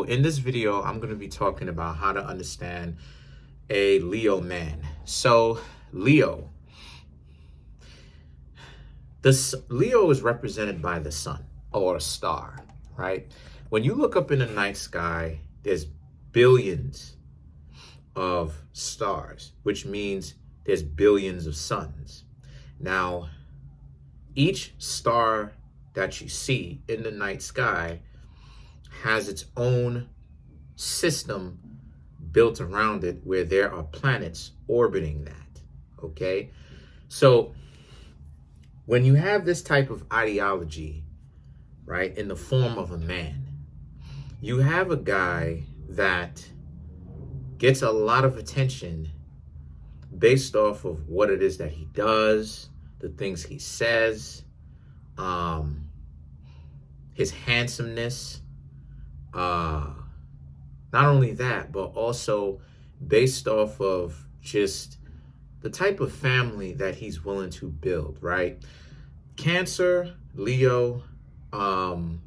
in this video, I'm going to be talking about how to understand a Leo man. So Leo, Leo is represented by the sun or a star, right? When you look up in the night sky, there's billions of stars, which means there's billions of suns. Now, each star that you see in the night sky has its own system built around it where there are planets orbiting that, okay? So when you have this type of ideology, right, in the form of a man, you have a guy that gets a lot of attention based off of what it is that he does, the things he says, his handsomeness, not only that, but also based off of just the type of family that he's willing to build, right? Cancer, Leo, and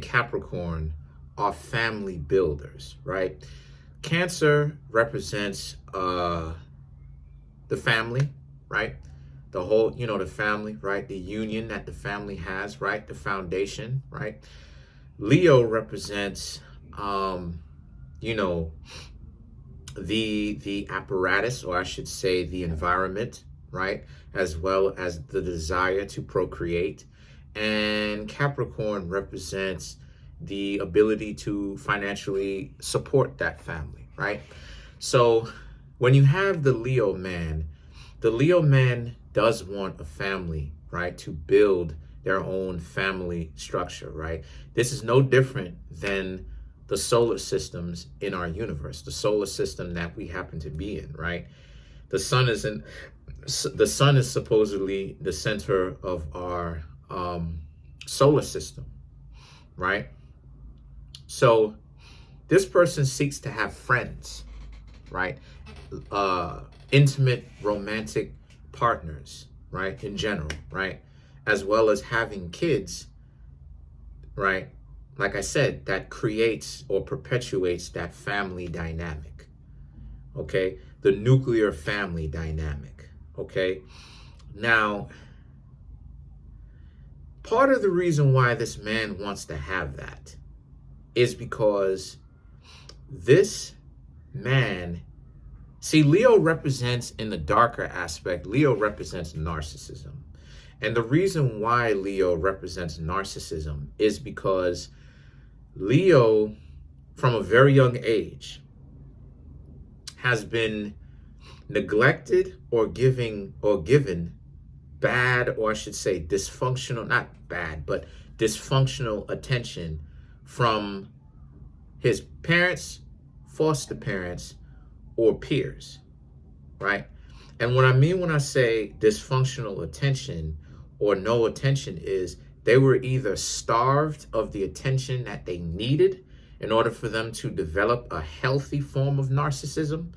Capricorn are family builders, right? Cancer represents the family, right? The whole, the family, right? The union that the family has, right? The foundation, right? Leo represents, the apparatus, or I should say the environment, right? As well as the desire to procreate. And Capricorn represents the ability to financially support that family, right? So when you have the Leo man does want a family, right? To build their own family structure, right? This is no different than the solar systems in our universe, the solar system that we happen to be in, right? The sun is supposedly the center of our solar system, right? So this person seeks to have friends, right? Intimate romantic partners, right? In general, right? As well as having kids, right? Like I said, that creates or perpetuates that family dynamic, okay? The nuclear family dynamic, okay? Now, part of the reason why this man wants to have that is because this man, see, Leo represents, in the darker aspect, Leo represents narcissism. And the reason why Leo represents narcissism is because Leo, from a very young age, has been neglected or given bad, or I should say dysfunctional, not bad, but dysfunctional attention from his parents, foster parents, or peers, right? And what I mean when I say dysfunctional attention or no attention is they were either starved of the attention that they needed in order for them to develop a healthy form of narcissism,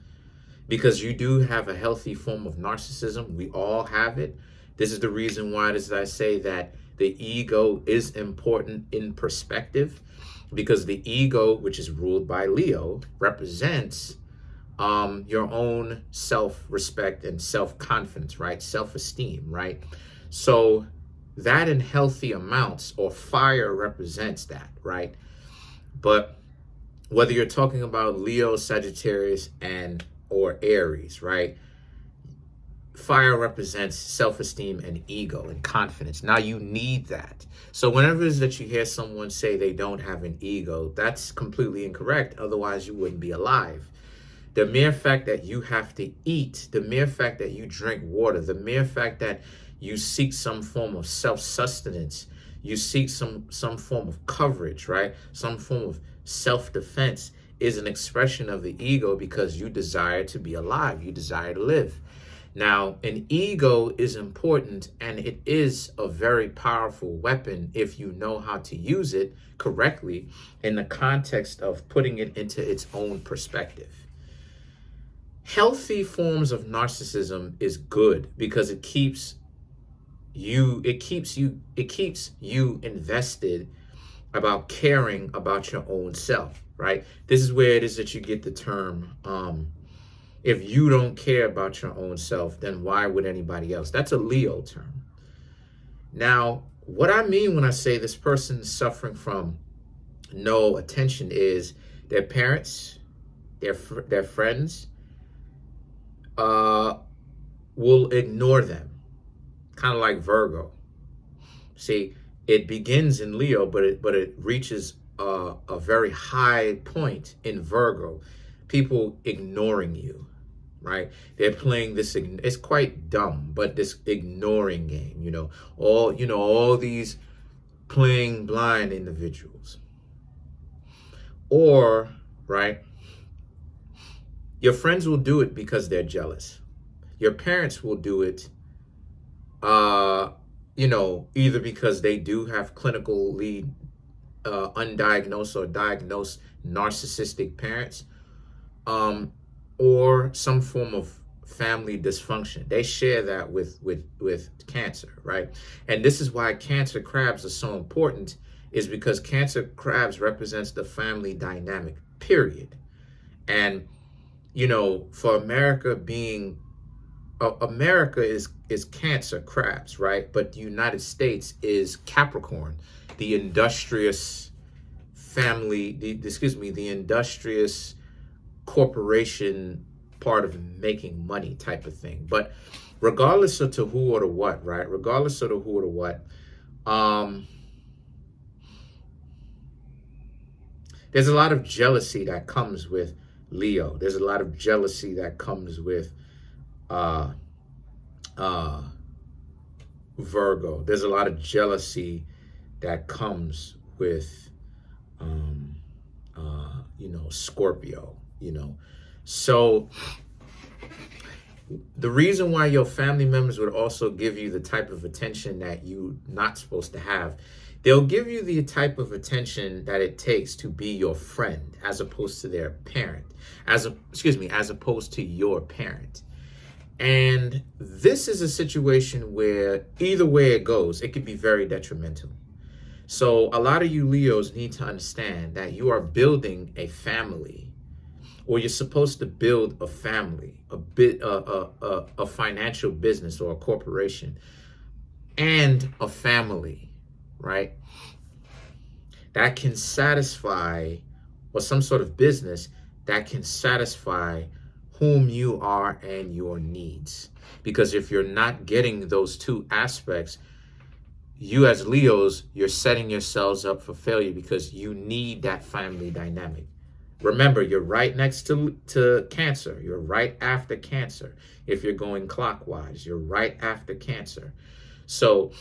because you do have a healthy form of narcissism. We all have it. This is the reason why, as I say, that the ego is important in perspective, because the ego, which is ruled by Leo, represents your own self-respect and self-confidence, right? Self-esteem, right? So that in healthy amounts, or fire represents that, right? But whether you're talking about Leo, Sagittarius, or Aries, right? Fire represents self-esteem and ego and confidence. Now you need that. So whenever it is that you hear someone say they don't have an ego, that's completely incorrect. Otherwise you wouldn't be alive. The mere fact that you have to eat, the mere fact that you drink water, the mere fact that you seek some form of self-sustenance, you seek some form of coverage, right? Some form of self-defense is an expression of the ego, because you desire to be alive, you desire to live. Now, an ego is important, and it is a very powerful weapon if you know how to use it correctly in the context of putting it into its own perspective. Healthy forms of narcissism is good because it keeps you invested about caring about your own self, right? This is where it is that you get the term, if you don't care about your own self, then why would anybody else? That's a Leo term. Now, what I mean when I say this person is suffering from no attention is their parents, their friends will ignore them, kind of like Virgo. See, it begins in Leo, but it reaches a very high point in Virgo. People ignoring you, right? They're playing this. It's quite dumb, but this ignoring game. All these playing blind individuals, or right. Your friends will do it because they're jealous. Your parents will do it, either because they do have clinically undiagnosed or diagnosed narcissistic parents, or some form of family dysfunction. They share that with Cancer, right? And this is why Cancer crabs are so important, is because Cancer crabs represents the family dynamic, period. And for America being, America is Cancer crabs, right? But the United States is Capricorn, the industrious family, the industrious corporation, part of making money type of thing. But regardless of to who or to what, right? Regardless of to who or to what, there's a lot of jealousy that comes with Leo. There's a lot of jealousy that comes with Virgo. There's a lot of jealousy that comes with Scorpio. So the reason why your family members would also give you the type of attention that you're not supposed to have, they'll give you the type of attention that it takes to be your friend, as opposed to their parent, as opposed to your parent. And this is a situation where either way it goes, it could be very detrimental. So a lot of you Leos need to understand that you are building a family, or you're supposed to build a family, a financial business or a corporation, and a family, right? That can satisfy, or some sort of business that can satisfy whom you are and your needs. Because if you're not getting those two aspects, you as Leos, you're setting yourselves up for failure, because you need that family dynamic. Remember, you're right next to Cancer. You're right after Cancer. If you're going clockwise, you're right after Cancer. So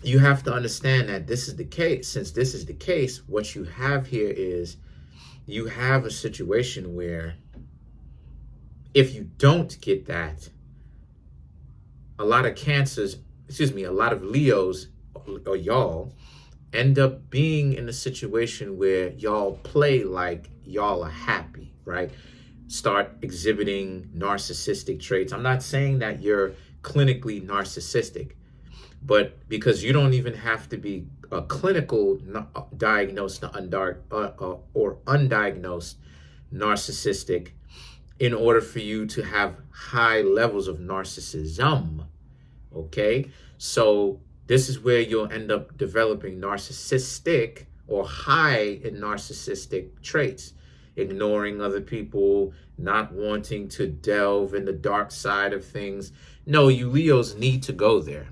you have to understand that this is the case. Since this is the case, what you have here is you have a situation where if you don't get that, a lot of Leos or y'all end up being in a situation where y'all play like y'all are happy, right? Start exhibiting narcissistic traits. I'm not saying that you're clinically narcissistic, but because you don't even have to be a clinical diagnosed or undiagnosed narcissistic in order for you to have high levels of narcissism, okay? So this is where you'll end up developing narcissistic or high in narcissistic traits, ignoring other people, not wanting to delve in the dark side of things. No, you Leos need to go there.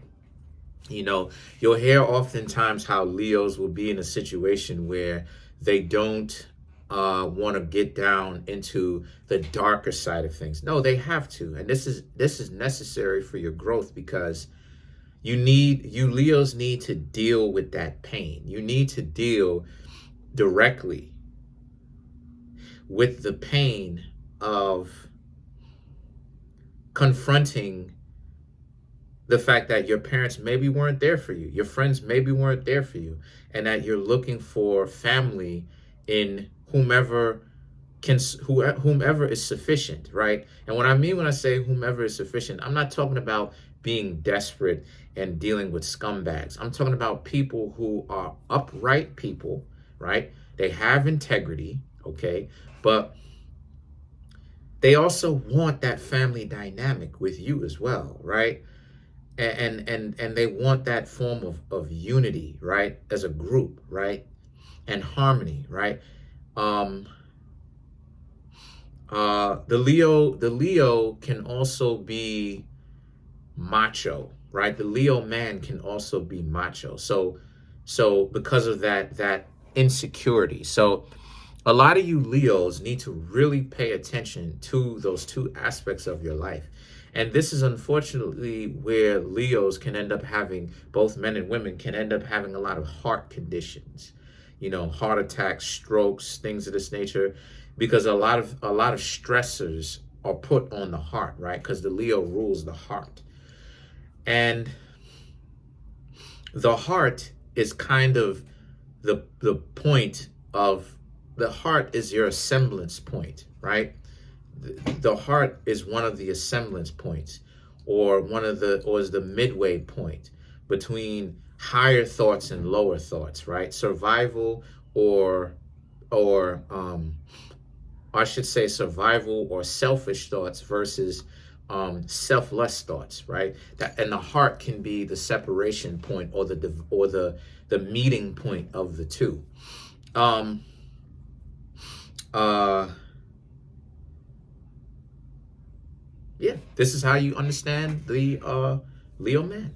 You'll hear oftentimes how Leos will be in a situation where they don't want to get down into the darker side of things. No, they have to. And this is necessary for your growth, because you Leos need to deal with that pain. You need to deal directly with the pain of confronting the fact that your parents maybe weren't there for you, your friends maybe weren't there for you, and that you're looking for family in whomever whomever is sufficient, right? And what I mean when I say whomever is sufficient, I'm not talking about being desperate and dealing with scumbags. I'm talking about people who are upright people, right? They have integrity, okay? But they also want that family dynamic with you as well, right? And they want that form of unity, right? As a group, right? And harmony, right? The Leo can also be macho, right? The Leo man can also be macho. So because of that insecurity. So a lot of you Leos need to really pay attention to those two aspects of your life. And this is unfortunately where Leos can end up having, both men and women can end up having a lot of heart conditions, heart attacks, strokes, things of this nature, because a lot of stressors are put on the heart, right? Because the Leo rules the heart. And the heart is kind of the point of, the heart is your assemblance point, right? The heart is one of the assemblance points, or is the midway point between higher thoughts and lower thoughts, right? Survival or I should say survival or selfish thoughts versus selfless thoughts, right? And the heart can be the separation point, or the meeting point of the two. Yeah, this is how you understand the Leo man.